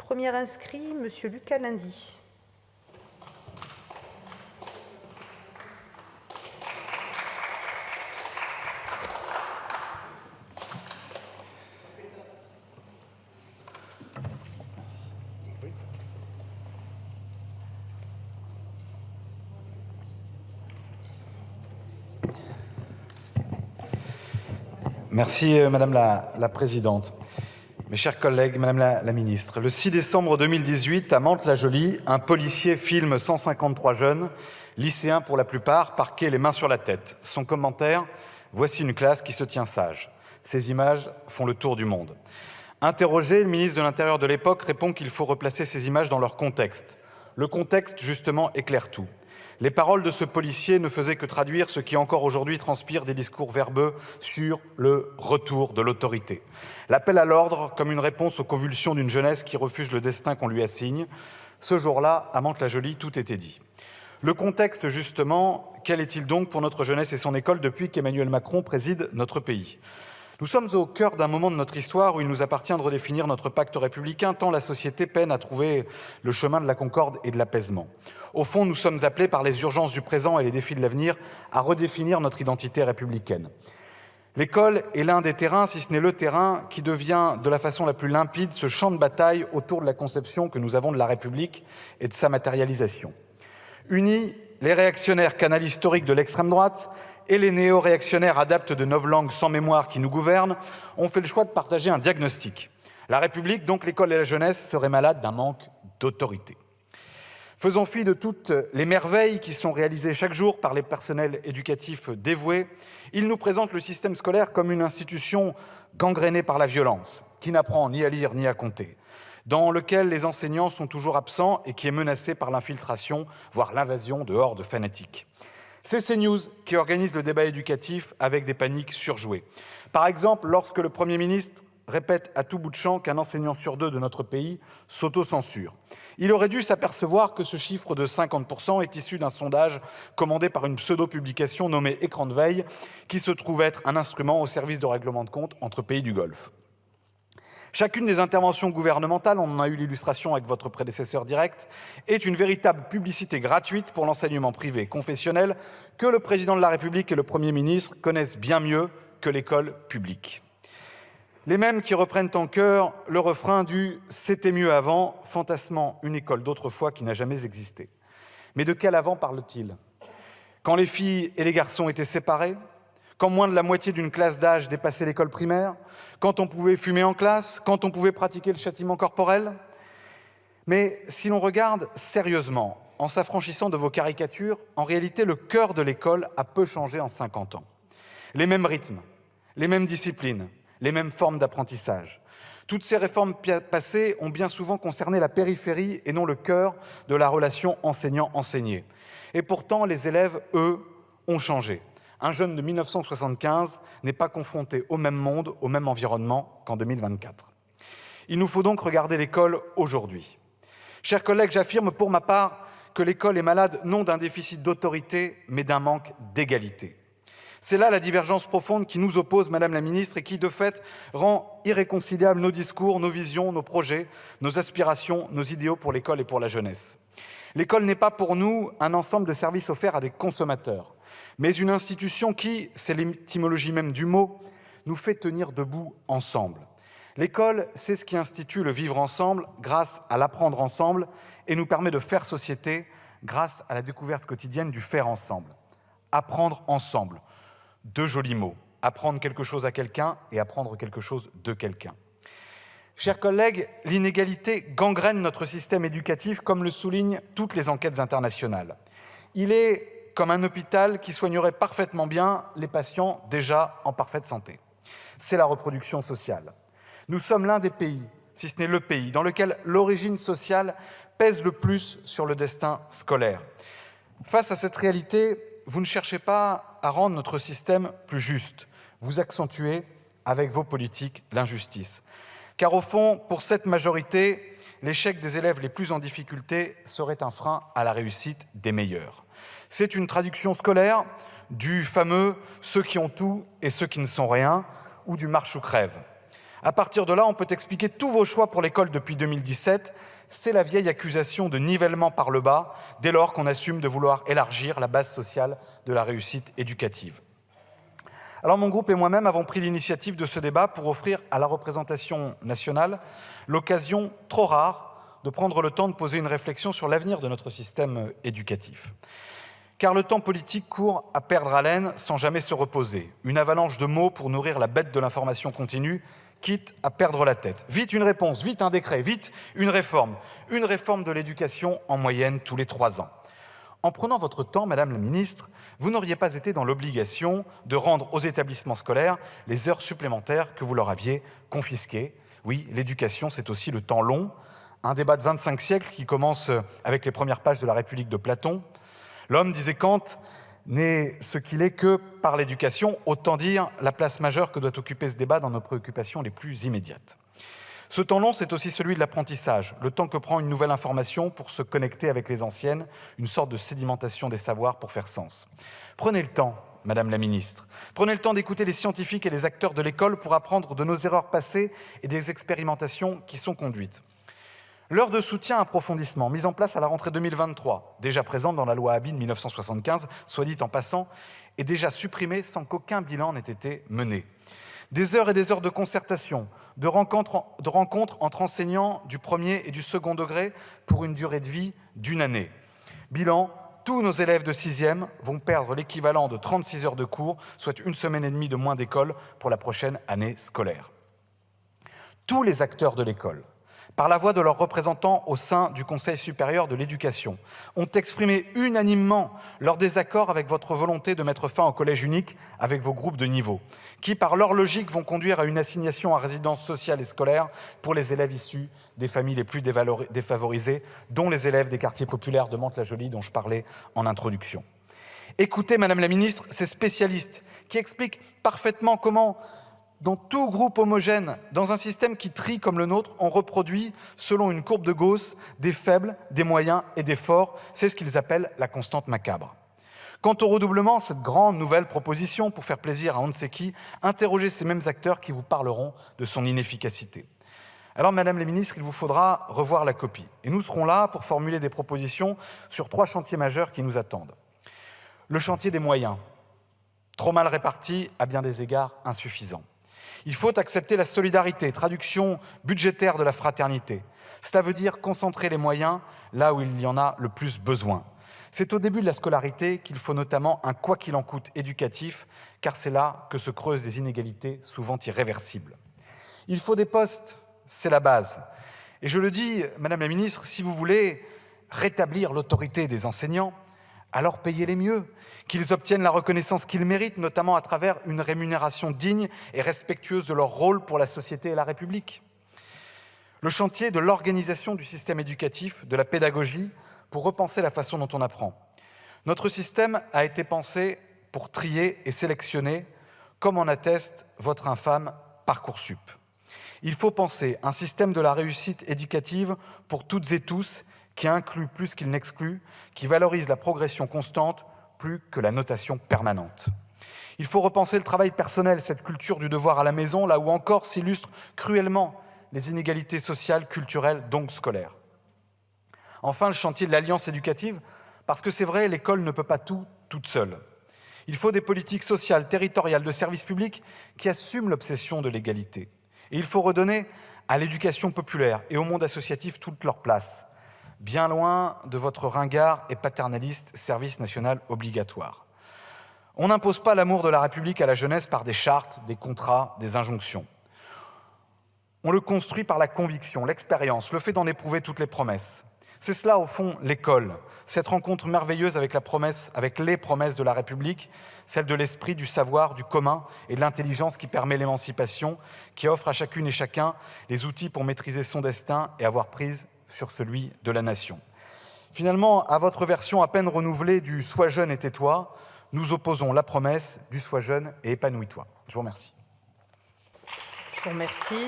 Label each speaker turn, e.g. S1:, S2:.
S1: Premier inscrit, Monsieur Lucas Lyndy.
S2: Merci Madame la Présidente. Mes chers collègues, Madame la Ministre, le 6 décembre 2018, à Mantes-la-Jolie, un policier filme 153 jeunes, lycéens pour la plupart, parqués les mains sur la tête. Son commentaire : voici une classe qui se tient sage. Ces images font le tour du monde. Interrogé, le ministre de l'Intérieur de l'époque répond qu'il faut replacer ces images dans leur contexte. Le contexte, justement, éclaire tout. Les paroles de ce policier ne faisaient que traduire ce qui encore aujourd'hui transpire des discours verbeux sur le retour de l'autorité. L'appel à l'ordre comme une réponse aux convulsions d'une jeunesse qui refuse le destin qu'on lui assigne. Ce jour-là, à Mantes-la-Jolie, tout était dit. Le contexte, justement, quel est-il donc pour notre jeunesse et son école depuis qu'Emmanuel Macron préside notre pays ? Nous sommes au cœur d'un moment de notre histoire où il nous appartient de redéfinir notre pacte républicain, tant la société peine à trouver le chemin de la concorde et de l'apaisement. Au fond, nous sommes appelés par les urgences du présent et les défis de l'avenir à redéfinir notre identité républicaine. L'école est l'un des terrains, si ce n'est le terrain, qui devient de la façon la plus limpide ce champ de bataille autour de la conception que nous avons de la République et de sa matérialisation. Unis, les réactionnaires canal historiques de l'extrême droite et les néo-réactionnaires adeptes de novlangues sans mémoire qui nous gouvernent ont fait le choix de partager un diagnostic. La République, donc l'école et la jeunesse, seraient malades d'un manque d'autorité. Faisons fi de toutes les merveilles qui sont réalisées chaque jour par les personnels éducatifs dévoués. Ils nous présentent le système scolaire comme une institution gangrénée par la violence, qui n'apprend ni à lire ni à compter, dans lequel les enseignants sont toujours absents et qui est menacé par l'infiltration, voire l'invasion de hordes fanatiques. C'est CNews qui organise le débat éducatif avec des paniques surjouées. Par exemple, lorsque le Premier ministre répète à tout bout de champ qu'un enseignant sur 2 de notre pays s'autocensure. Il aurait dû s'apercevoir que ce chiffre de 50% est issu d'un sondage commandé par une pseudo-publication nommée Écran de veille, qui se trouve être un instrument au service de règlement de compte entre pays du Golfe. Chacune des interventions gouvernementales, on en a eu l'illustration avec votre prédécesseur direct, est une véritable publicité gratuite pour l'enseignement privé confessionnel que le président de la République et le Premier ministre connaissent bien mieux que l'école publique. Les mêmes qui reprennent en chœur le refrain du « c'était mieux avant », fantasmant une école d'autrefois qui n'a jamais existé. Mais de quel avant parle-t-il ? Quand les filles et les garçons étaient séparés ? Quand moins de la moitié d'une classe d'âge dépassait l'école primaire ? Quand on pouvait fumer en classe ? Quand on pouvait pratiquer le châtiment corporel ? Mais si l'on regarde sérieusement, en s'affranchissant de vos caricatures, en réalité, le cœur de l'école a peu changé en 50 ans. Les mêmes rythmes, les mêmes disciplines, les mêmes formes d'apprentissage. Toutes ces réformes passées ont bien souvent concerné la périphérie et non le cœur de la relation enseignant-enseigné. Et pourtant, les élèves, eux, ont changé. Un jeune de 1975 n'est pas confronté au même monde, au même environnement qu'en 2024. Il nous faut donc regarder l'école aujourd'hui. Chers collègues, j'affirme pour ma part que l'école est malade non d'un déficit d'autorité, mais d'un manque d'égalité. C'est là la divergence profonde qui nous oppose, Madame la Ministre, et qui, de fait, rend irréconciliables nos discours, nos visions, nos projets, nos aspirations, nos idéaux pour l'école et pour la jeunesse. L'école n'est pas pour nous un ensemble de services offerts à des consommateurs, mais une institution qui, c'est l'étymologie même du mot, nous fait tenir debout ensemble. L'école, c'est ce qui institue le vivre ensemble grâce à l'apprendre ensemble et nous permet de faire société grâce à la découverte quotidienne du faire ensemble. Apprendre ensemble. 2 jolis mots, apprendre quelque chose à quelqu'un et apprendre quelque chose de quelqu'un. Chers collègues, l'inégalité gangrène notre système éducatif comme le soulignent toutes les enquêtes internationales. Il est comme un hôpital qui soignerait parfaitement bien les patients déjà en parfaite santé. C'est la reproduction sociale. Nous sommes l'un des pays, si ce n'est le pays, dans lequel l'origine sociale pèse le plus sur le destin scolaire. Face à cette réalité, vous ne cherchez pas à rendre notre système plus juste. Vous accentuez, avec vos politiques, l'injustice. Car au fond, pour cette majorité, l'échec des élèves les plus en difficulté serait un frein à la réussite des meilleurs. C'est une traduction scolaire du fameux « ceux qui ont tout et ceux qui ne sont rien » ou du « marche ou crève ». À partir de là, on peut expliquer tous vos choix pour l'école depuis 2017. C'est la vieille accusation de nivellement par le bas, dès lors qu'on assume de vouloir élargir la base sociale de la réussite éducative. Alors mon groupe et moi-même avons pris l'initiative de ce débat pour offrir à la représentation nationale l'occasion trop rare de prendre le temps de poser une réflexion sur l'avenir de notre système éducatif. Car le temps politique court à perdre haleine sans jamais se reposer. Une avalanche de mots pour nourrir la bête de l'information continue, quitte à perdre la tête. Vite une réponse, vite un décret, vite une réforme. Une réforme de l'éducation en moyenne tous les 3 ans. En prenant votre temps, Madame la Ministre, vous n'auriez pas été dans l'obligation de rendre aux établissements scolaires les heures supplémentaires que vous leur aviez confisquées. Oui, l'éducation, c'est aussi le temps long. Un débat de 25 siècles qui commence avec les premières pages de la République de Platon. L'homme, disait Kant, n'est ce qu'il est que par l'éducation, autant dire la place majeure que doit occuper ce débat dans nos préoccupations les plus immédiates. Ce temps long, c'est aussi celui de l'apprentissage, le temps que prend une nouvelle information pour se connecter avec les anciennes, une sorte de sédimentation des savoirs pour faire sens. Prenez le temps, Madame la Ministre, prenez le temps d'écouter les scientifiques et les acteurs de l'école pour apprendre de nos erreurs passées et des expérimentations qui sont conduites. L'heure de soutien-approfondissement, mise en place à la rentrée 2023, déjà présente dans la loi Habit de 1975, soit dit en passant, est déjà supprimée sans qu'aucun bilan n'ait été mené. Des heures et des heures de concertation, de rencontres entre enseignants du premier et du second degré pour une durée de vie d'1 année. Bilan, tous nos élèves de 6e vont perdre l'équivalent de 36 heures de cours, soit 1 semaine et demie de moins d'école pour la prochaine année scolaire. Tous les acteurs de l'école, par la voix de leurs représentants au sein du Conseil supérieur de l'éducation, ont exprimé unanimement leur désaccord avec votre volonté de mettre fin au collège unique avec vos groupes de niveau, qui, par leur logique, vont conduire à une assignation à résidence sociale et scolaire pour les élèves issus des familles les plus défavorisées, dont les élèves des quartiers populaires de Mantes-la-Jolie, dont je parlais en introduction. Écoutez, Madame la Ministre, ces spécialistes qui expliquent parfaitement comment, dans tout groupe homogène, dans un système qui trie comme le nôtre, on reproduit, selon une courbe de Gauss, des faibles, des moyens et des forts. C'est ce qu'ils appellent la constante macabre. Quant au redoublement, cette grande nouvelle proposition, pour faire plaisir à on ne sait qui, interrogez ces mêmes acteurs qui vous parleront de son inefficacité. Alors, Madame la Ministre, il vous faudra revoir la copie. Et nous serons là pour formuler des propositions sur 3 chantiers majeurs qui nous attendent. Le chantier des moyens, trop mal répartis, à bien des égards insuffisants. Il faut accepter la solidarité, traduction budgétaire de la fraternité. Cela veut dire concentrer les moyens là où il y en a le plus besoin. C'est au début de la scolarité qu'il faut notamment un quoi qu'il en coûte éducatif, car c'est là que se creusent des inégalités souvent irréversibles. Il faut des postes, c'est la base. Et je le dis, Madame la Ministre, si vous voulez rétablir l'autorité des enseignants, alors payez-les mieux, qu'ils obtiennent la reconnaissance qu'ils méritent, notamment à travers une rémunération digne et respectueuse de leur rôle pour la société et la République. Le chantier de l'organisation du système éducatif, de la pédagogie, pour repenser la façon dont on apprend. Notre système a été pensé pour trier et sélectionner, comme en atteste votre infâme Parcoursup. Il faut penser un système de la réussite éducative pour toutes et tous, qui inclut plus qu'il n'exclut, qui valorise la progression constante plus que la notation permanente. Il faut repenser le travail personnel, cette culture du devoir à la maison, là où encore s'illustrent cruellement les inégalités sociales, culturelles, donc scolaires. Enfin, le chantier de l'alliance éducative, parce que c'est vrai, l'école ne peut pas tout toute seule. Il faut des politiques sociales, territoriales, de services publics qui assument l'obsession de l'égalité. Et il faut redonner à l'éducation populaire et au monde associatif toute leur place, bien loin de votre ringard et paternaliste service national obligatoire. On n'impose pas l'amour de la République à la jeunesse par des chartes, des contrats, des injonctions. On le construit par la conviction, l'expérience, le fait d'en éprouver toutes les promesses. C'est cela, au fond, l'école, cette rencontre merveilleuse avec les promesses de la République, celle de l'esprit, du savoir, du commun et de l'intelligence qui permet l'émancipation, qui offre à chacune et chacun les outils pour maîtriser son destin et avoir prise sur celui de la nation. Finalement, à votre version à peine renouvelée du « sois jeune et tais-toi », nous opposons la promesse du « sois jeune et épanouis-toi ». Je vous remercie.
S1: Je vous remercie.